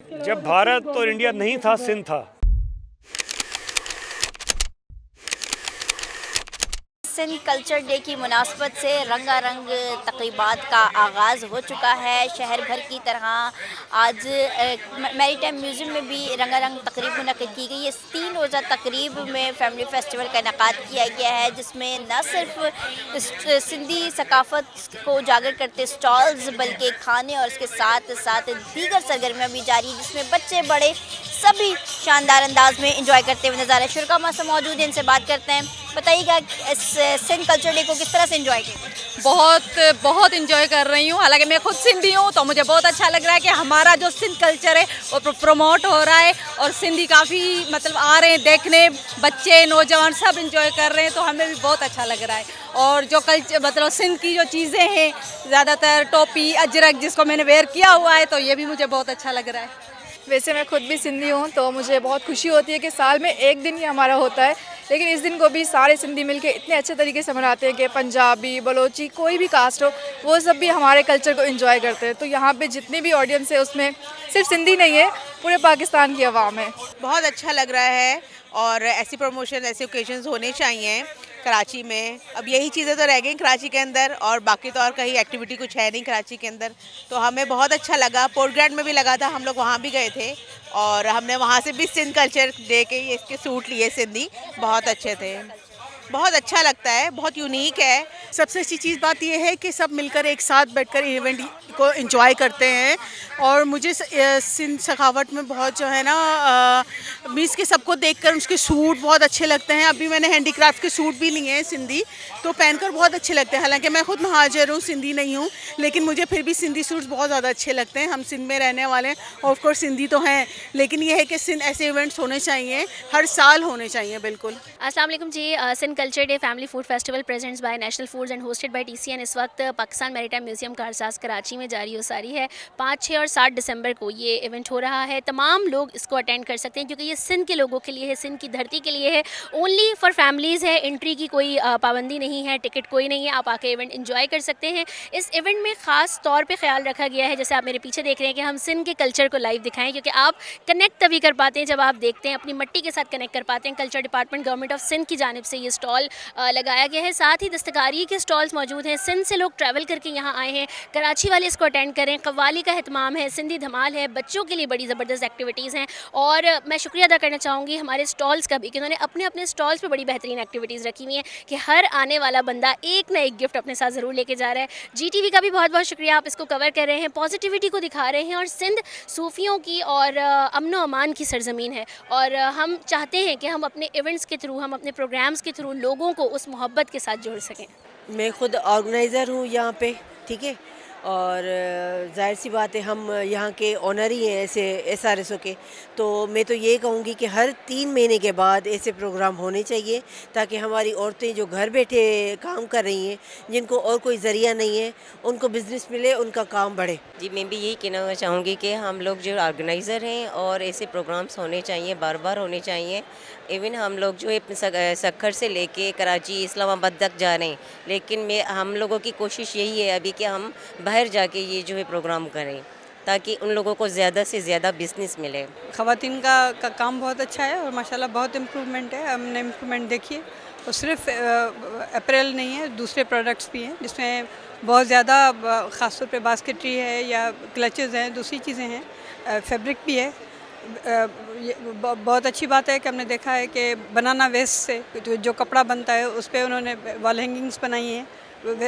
जब भारत और इंडिया नहीं था, सिंध था। सिंध कल्चर डे की मुनासबत से रंगारंग तक़रीबात का आगाज़ हो चुका है। शहर भर की तरह आज मैरीटाइम म्यूज़ियम में भी रंगारंग तकरीब मुनक़िद की गई। इस 3 रोज़ा तकरीब में फैमिली फेस्टिवल का इनेकाद किया गया है, जिसमें न सिर्फ सिंधी सकाफ़त को उजागर करते स्टॉल्स बल्कि खाने और इसके साथ साथ दीगर सरगर्मियाँ भी जारी, जिसमें बच्चे बड़े सभी शानदार अंदाज में इंजॉय करते हुए नज़र आ रहे हैं। शुरा मौसम मौजूद है, इनसे बात करते हैं। बताइएगा इस सिंध कल्चर डे को किस तरह से एंजॉय किया? बहुत इंजॉय कर रही हूँ। हालांकि मैं खुद सिंधी हूँ तो मुझे बहुत अच्छा लग रहा है कि हमारा जो सिंध कल्चर है वो प्रमोट हो रहा है और सिंधी काफ़ी मतलब आ रहे हैं देखने, बच्चे नौजवान सब इंजॉय कर रहे हैं, तो हमें भी बहुत अच्छा लग रहा है। और जो कल्चर मतलब सिंध की जो चीज़ें हैं, ज़्यादातर टोपी अजरक जिसको मैंने वेयर किया हुआ है, तो ये भी मुझे बहुत अच्छा लग रहा है। वैसे मैं खुद भी सिंधी हूँ, तो मुझे बहुत खुशी होती है कि साल में एक दिन ही हमारा होता है, लेकिन इस दिन को भी सारे सिंधी मिलके इतने अच्छे तरीके से मनाते हैं कि पंजाबी, बलोची, कोई भी कास्ट हो, वो सब भी हमारे कल्चर को एंजॉय करते हैं। तो यहाँ पे जितनी भी ऑडियंस है उसमें सिर्फ सिंधी नहीं है, पूरे पाकिस्तान की आवाम है। बहुत अच्छा लग रहा है और ऐसी प्रमोशन, ऐसे ओकेजन्स होने चाहिए कराची में। अब यही चीज़ें तो रह गई कराची के अंदर, और बाकी तो और कहीं एक्टिविटी कुछ है नहीं कराची के अंदर। तो हमें बहुत अच्छा लगा। पोर्ट ग्रैंड में भी लगा था, हम लोग वहाँ भी गए थे और हमने वहाँ से भी सिंध कल्चर डे के इसके सूट लिए सिंधी, बहुत अच्छे थे। बहुत अच्छा लगता है, बहुत यूनिक है। सबसे अच्छी चीज़ बात यह है कि सब मिलकर एक साथ बैठकर इवेंट को एंजॉय करते हैं। और मुझे सिंध सखावत में बहुत जो है ना मीन्स के सबको देखकर उसके सूट बहुत अच्छे लगते हैं। अभी मैंने हैंडीक्राफ्ट के सूट भी लिए हैं सिंधी, तो पहनकर बहुत अच्छे लगते हैं। हालांकि मैं खुद महाजर हूँ, सिंधी नहीं हूँ, लेकिन मुझे फिर भी सिंधी सूट्स बहुत ज़्यादा अच्छे लगते हैं। हम सिंध में रहने वाले हैं, ऑफ कोर्स सिंधी तो हैं, लेकिन ये है कि सिंध ऐसे इवेंट्स होने चाहिए, हर साल होने चाहिए। बिल्कुल। अस्सलाम वालेकुम जी। Sindh culture day family food festival presents by national foods and hosted by TCN इस वक्त पाकिस्तान मैरीटाइम म्यूज़ियम का अरसास कराची में जारी हो सारी है। 5, 6 और 7 दिसंबर को ये इवेंट हो रहा है। तमाम लोग इसको अटेंड कर सकते हैं क्योंकि ये सिंध के लोगों के लिए है, सिंध की धरती के लिए है। ओनली फॉर फैमिलीज़ है, एंट्री की कोई पाबंदी नहीं है, टिकट कोई नहीं है, आप आके इवेंट इन्जॉय कर सकते हैं। इस इवेंट में ख़ास तौर पर ख्याल रखा गया है, जैसे आप मेरे पीछे देख रहे हैं, कि हम सिंध के कल्चर को लाइव दिखाएँ, क्योंकि आप कनेक्ट तभी कर पाते हैं जब आप देखते हैं, अपनी मिट्टी के साथ कनेक्ट कर पाते हैं। Culture department government of Sindh की जानिब से ये स्टॉल लगाया गया है। साथ ही दस्तकारी के स्टॉल्स मौजूद हैं। सिंध से लोग ट्रैवल करके यहाँ आए हैं, कराची वाले इसको अटेंड करें। कव्वाली का एहतमाम है, सिंधी धमाल है, बच्चों के लिए बड़ी ज़बरदस्त एक्टिविटीज़ हैं। और मैं शुक्रिया अदा करना चाहूँगी हमारे स्टॉल्स का भी, कि उन्होंने अपने अपने स्टॉल्स पे बड़ी बेहतरीन एक्टिविटीज़ रखी हुई हैं कि हर आने वाला बंदा एक ना एक गिफ्ट अपने साथ ज़रूर लेके जा रहा है। GTV का भी बहुत बहुत शुक्रिया, आप इसको कवर कर रहे हैं, पॉजिटिविटी को दिखा रहे हैं। और सिंध सूफ़ियों की और अमन व अमान की सरज़मीन है, और हम चाहते हैं कि हम अपने इवेंट्स के थ्रू, हम अपने प्रोग्राम्स के थ्रू लोगों को उस मोहब्बत के साथ जोड़ सकें। मैं खुद ऑर्गेनाइज़र हूँ यहाँ पे, ठीक है, और जाहिर सी बात है हम यहाँ के ऑनर ही हैं ऐसे SRSO के। तो मैं तो ये कहूँगी कि हर 3 महीने के बाद ऐसे प्रोग्राम होने चाहिए, ताकि हमारी औरतें जो घर बैठे काम कर रही हैं, जिनको और कोई ज़रिया नहीं है, उनको बिज़नेस मिले, उनका काम बढ़े। जी, मैं भी यही कहना चाहूँगी कि हम लोग जो ऑर्गेनाइज़र हैं और ऐसे प्रोग्राम्स होने चाहिए, बार बार होने चाहिए। इवन हम लोग जो है सक्खर से लेके कराची, इस्लामाबाद तक जा रहे हैं, लेकिन हम लोगों की कोशिश यही है अभी कि हम बाहर जाके ये जो है प्रोग्राम करें, ताकि उन लोगों को ज़्यादा से ज़्यादा बिज़नेस मिले। ख़वातीन का काम बहुत अच्छा है और माशाल्लाह बहुत इम्प्रूवमेंट है। हमने इम्प्रूवमेंट देखी है, और सिर्फ अप्रैल नहीं है, दूसरे प्रोडक्ट्स भी हैं जिसमें बहुत ज़्यादा ख़ास तौर पे बास्केटरी है या क्लचेज़ हैं, दूसरी चीज़ें हैं, फैब्रिक भी है। बहुत अच्छी बात है कि हमने देखा है कि बनाना वेस्ट से जो कपड़ा बनता है उस पर उन्होंने वॉल हैंगिंग्स बनाई हैं।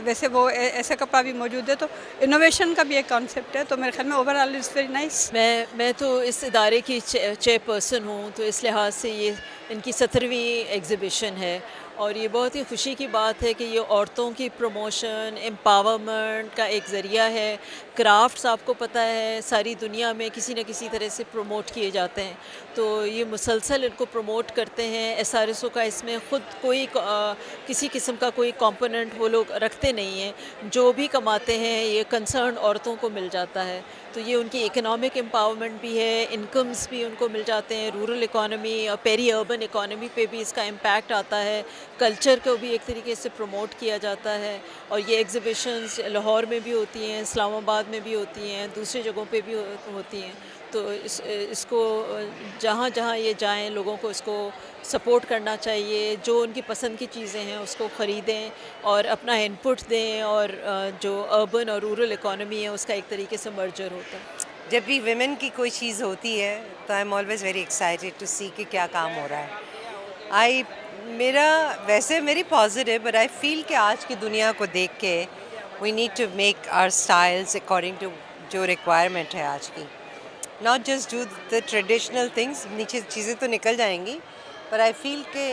वैसे वो ऐसे कपड़ा भी मौजूद है, तो इनोवेशन का भी एक कॉन्सेप्ट है। तो मेरे ख्याल में ओवरऑल इज़ वेरी नाइस। मैं तो इस इदारे की चेयरपर्सन हूँ, तो इस लिहाज से ये इनकी 17वीं एग्ज़िबिशन है, और ये बहुत ही खुशी की बात है कि ये औरतों की प्रमोशन, एम्पावरमेंट का एक ज़रिया है। क्राफ्ट्स आपको पता है सारी दुनिया में किसी न किसी तरह से प्रमोट किए जाते हैं, तो ये मुसलसल इनको प्रमोट करते हैं। SRSO का इसमें ख़ुद कोई किसी किस्म का कोई कंपोनेंट वो लोग रखते नहीं हैं। जो भी कमाते हैं ये कंसर्न औरतों को मिल जाता है, तो ये उनकी इकोनॉमिक एम्पावरमेंट भी है, इनकम्स भी उनको मिल जाते हैं। रूरल इकॉनमी और पेरी अर्बन इकॉनमी पे भी इसका इम्पैक्ट आता है। कल्चर को भी एक तरीके से प्रमोट किया जाता है, और ये एग्ज़िबिशंस लाहौर में भी होती हैं, इस्लामाबाद में भी होती हैं, दूसरी जगहों पे भी होती हैं। तो इसको जहाँ जहाँ ये जाएं लोगों को इसको सपोर्ट करना चाहिए, जो उनकी पसंद की चीज़ें हैं उसको ख़रीदें और अपना इनपुट दें, और जो अर्बन और रूरल इकोनॉमी है उसका एक तरीके से मर्जर होता है। जब भी विमेन की कोई चीज़ होती है तो I am always very excited to see कि क्या काम हो रहा है। मेरी पॉजिटिव, बट आई फील कि आज की दुनिया को देख के we need to make our styles according to जो रिक्वायरमेंट है आज की, not just do the traditional things. नीचे चीज़ें तो निकल जाएंगी, पर आई फील कि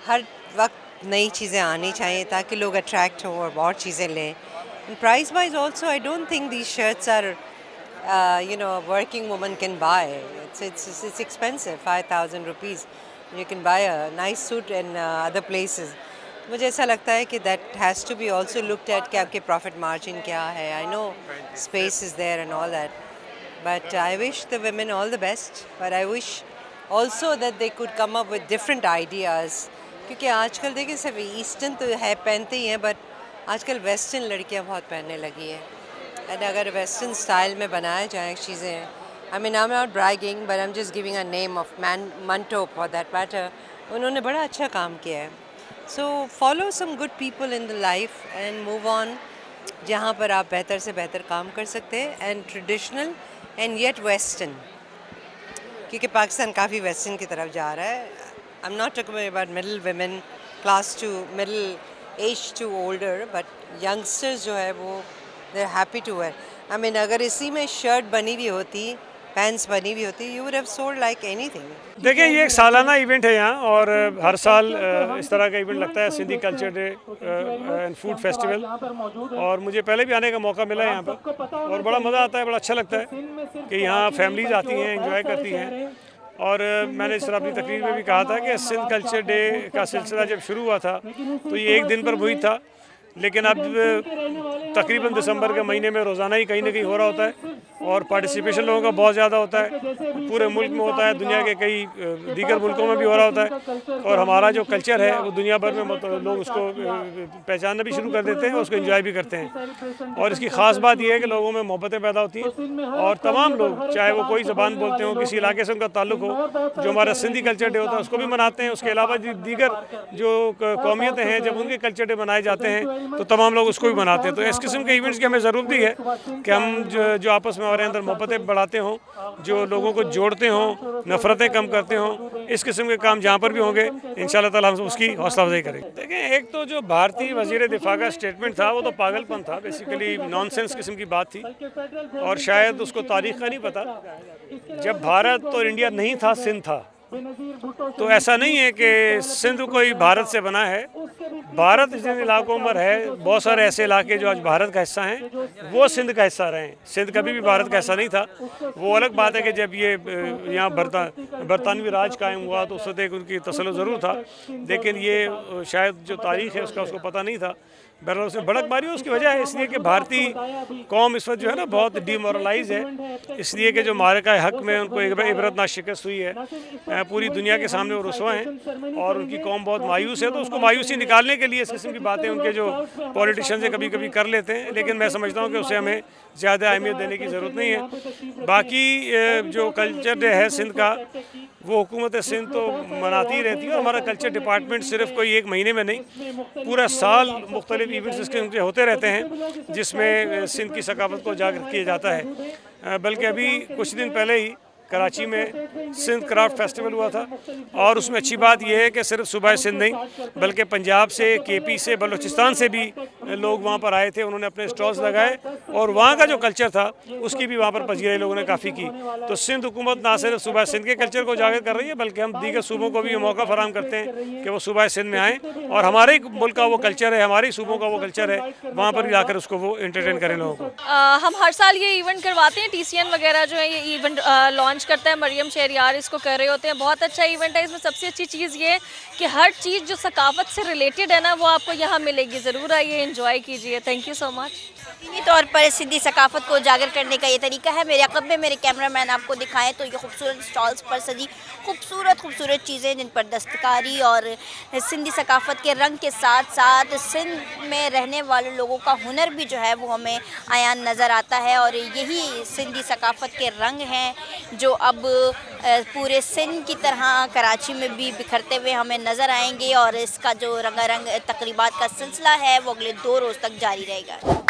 हर वक्त नई चीज़ें आनी चाहिए ताकि लोग अट्रैक्ट हों और बहुत चीज़ें लें। And price wise also I don't think these shirts are working woman can buy. It's expensive, 5,000 rupees. You can buy a nice suit in other places. मुझे ऐसा लगता है कि that has to be also looked at कि आपके profit margin क्या है. I know space is there and all that, but I wish the women all the best. But I wish also that they could come up with different ideas. क्योंकि आजकल देखिए सिर्फ eastern तो है पहनते ही हैं, but आजकल वेस्टर्न लड़कियाँ बहुत पहनने लगी हैं। एंड अगर वेस्टर्न स्टाइल में बनाया जाए चीज़ें, I mean I am not bragging but I am just giving a name of Manto for that matter. उन्होंने बड़ा अच्छा काम किया है। So follow some good people in the life and move on, जहाँ पर आप बेहतर से बेहतर काम कर सकते हैं। And traditional and yet western, क्योंकि पाकिस्तान काफ़ी वेस्टर्न की तरफ जा रहा है। I am not talking about middle women class to middle age to older, but youngsters जो है वो they're happy to wear. I mean, अगर इसी में शर्ट बनी भी होती, पैंट्स बनी भी होती, you would have sold like anything. देखिए ये एक सालाना इवेंट है यहाँ, और हर साल इस तरह का इवेंट लगता है, Sindhi culture day and food festival. और मुझे पहले भी आने का मौका मिला है यहाँ पर, और बड़ा मज़ा आता है, बड़ा अच्छा लगता है कि यहाँ फैमिलीज आती हैं, एंजॉय करती हैं। और मैंने इस तरह अपनी तकरीर में भी कहा था कि सिंध कल्चर डे का सिलसिला जब शुरू हुआ था तो ये एक दिन पर हुई था, लेकिन अब तकरीबन दिसंबर के महीने में रोज़ाना ही कहीं ना कहीं हो रहा होता है, और पार्टिसिपेशन लोगों का बहुत ज़्यादा होता है। पूरे मुल्क में होता है, दुनिया के कई दीगर मुल्कों में भी हो रहा होता है, और हमारा जो कल्चर है वो दुनिया भर में लोग उसको पहचानना भी शुरू कर देते हैं, उसको एंजॉय भी करते हैं। और इसकी ख़ास बात यह है कि लोगों में मोहब्बतें पैदा होती हैं, और तमाम लोग, चाहे वो कोई ज़बान बोलते हों, किसी इलाके से उनका ताल्लुक़ हो, जो हमारा सिंधी कल्चर डे होता है उसको भी मनाते हैं। उसके अलावा दीगर जो कौमियतें हैं, जब उनके कल्चर डे मनाए जाते हैं तो तमाम लोग उसको भी मनाते हैं। तो इस किस्म के इवेंट्स की हमें ज़रूरत भी है कि हम जो आपस में हमारे अंदर मोहब्बतें बढ़ाते हों, जो लोगों को जोड़ते हों, नफ़रतें कम करते हों। इस किस्म के काम जहाँ पर भी होंगे इंशाअल्लाह ताला हम उसकी हौसला अफजाई करेंगे। देखें, एक तो जो भारतीय वज़ीर दिफा का स्टेटमेंट था वो तो पागलपन था, बेसिकली नॉनसेंस किस्म की बात थी, और शायद उसको तारीख़ का नहीं पता। जब भारत और इंडिया नहीं था, सिंध था, तो ऐसा नहीं है कि सिंध कोई भारत से बना है। भारत जिन इलाकों में है, बहुत सारे ऐसे इलाके जो आज भारत का हिस्सा हैं, वो सिंध का हिस्सा रहे हैं। सिंध कभी भी भारत का हिस्सा नहीं था। वो अलग बात है कि जब ये यहाँ बरतानवी राज कायम हुआ तो उस वक्त एक उनकी तसल्लुत ज़रूर था, लेकिन ये शायद जो तारीख़ है उसको पता नहीं था। बहरहाल उसमें भड़कबारी उसकी वजह है इसलिए कि भारतीय कौम इस वक्त जो है ना बहुत डिमोरलाइज है, इसलिए कि जो मारे का हक़ में उनको इबरतनाक शिकस्त हुई है, पूरी दुनिया के सामने वो रुसवा हैं और उनकी कौम बहुत मायूस है। तो उसको मायूसी निकालने के लिए इस किस्म की बातें उनके जो पॉलिटिशियन से कभी कभी कर लेते हैं, लेकिन मैं समझता हूँ कि उसे हमें ज़्यादा अहमियत देने की ज़रूरत नहीं है। बाकी जो कल्चर डे है सिंध का, वो हुकूमत सिंध तो मनाती ही रहती है, और हमारा कल्चर डिपार्टमेंट सिर्फ कोई एक महीने में नहीं, पूरा साल मुख्तलिफ इवेंट्स इसके होते रहते हैं जिसमें सिंध की सकाफत को उजागर किया जाता है। बल्कि अभी कुछ दिन पहले ही कराची में सिंध क्राफ्ट फेस्टिवल हुआ था, और उसमें अच्छी बात यह है कि सिर्फ सूबा सिंध नहीं बल्कि पंजाब से, केपी से, बलूचिस्तान से भी लोग वहाँ पर आए थे। उन्होंने अपने स्टॉल्स लगाए और वहाँ का जो कल्चर था उसकी भी वहाँ पर पजीराई लोगों ने काफ़ी की। तो सिंध हुकूमत ना सिर्फ सूबा सिंध के कल्चर को उजागर कर रही है, बल्कि हम दीगर सूबों को भी ये मौका फराहम करते हैं कि वो सूबा सिंध में आएँ, और हमारे ही मुल्क का वो कल्चर है, हमारे ही सूबों का वो कल्चर है, वहाँ पर भी आकर उसको वो एंटरटेन करें लोगों को। हम हर साल ये इवेंट करवाते हैं, TCN वगैरह जो है ये इवेंट लॉन्च लॉन्च करता है, मरियम शहरियार इसको कर रहे होते हैं। बहुत अच्छा इवेंट है। इसमें सबसे अच्छी चीज़ ये कि हर चीज़ जो सकाफत से रिलेटेड है ना वो आपको यहाँ मिलेगी। ज़रूर आइए, एंजॉय कीजिए। Thank you so much. यकीनी तौर पर सिंधी सकाफत को उजागर करने का ये तरीका है। मेरे अक़ब में मेरे कैमरामैन आपको दिखाएं तो ये खूबसूरत स्टॉल्स पर सजी खूबसूरत चीज़ें जिन पर दस्तकारी और सिंधी सकाफत के रंग के साथ साथ सिंध में रहने वाले लोगों का हुनर भी जो है वो हमें आयान नज़र आता है। और यही सिंधी सकाफत के रंग हैं जो अब पूरे सिंध की तरह कराची में भी बिखरते हुए हमें नज़र आएंगे। और इसका जो रंगारंग तकरीबात का सिलसिला है वो अगले 2 रोज़ तक जारी रहेगा।